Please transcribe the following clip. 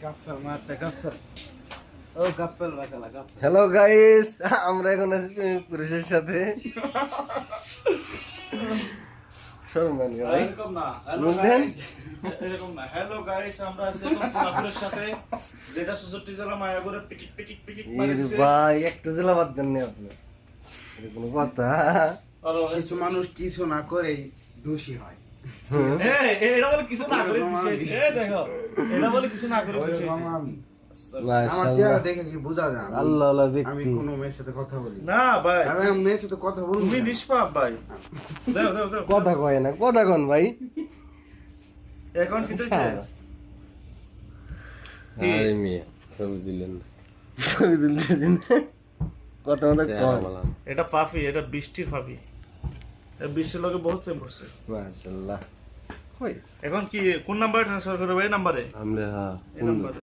গাফেল মারতে গাফেল ও গাফেল বাকালা গাফেল হ্যালো গাইস, আমরা এখন আছি পুরুষের সাথে। শর্মান ভাই এরকম না। হ্যালো গাইস, এরকম না। হ্যালো গাইস, আমরা আছি এখন সোনাপুরের সাথে, যেটা ৬৬ জেলা মায়াপুরে পিটিক পিটিক পিটিক এর মারছে। ভাই একটা জেলা বাদ দেন নি আপনি, এটা কোনো কথা? কিছু মানুষ কিছু না করেই দোষী হয়। এই এটা বলে কিছু না করে দিছে। এই দেখো, এটা বলে কিছু না করে দিছে। ওইরকম আমি। আমার মাশাআল্লাহ, চেহারা দেখে কি বোঝা যায়? আল্লাহ আল্লাহ আমি ব্যক্তি। কোনো মেয়ের সাথে কথা বলি না। না ভাই, আর আমি মেয়ের সাথে কথা বলবো তুমি না। নিষ্পাপ ভাই। দাও দাও দাও। কথা কয় না, কথা কন ভাই। এখন কি হইছে? আরে মিয়া ছবি দিলেন না। ছবি তুলে দিন, কথা মতো কন। এটা পাফি, এটা বৃষ্টির পাফি। এই বৃষ্টির লগে বহুত প্রেম করছে। মাশাআল্লাহ, কইস এখন কি কোন নাম্বারে ট্রান্সফার করবে? এই নাম্বারে, আমরা হ্যাঁ এই নাম্বারে।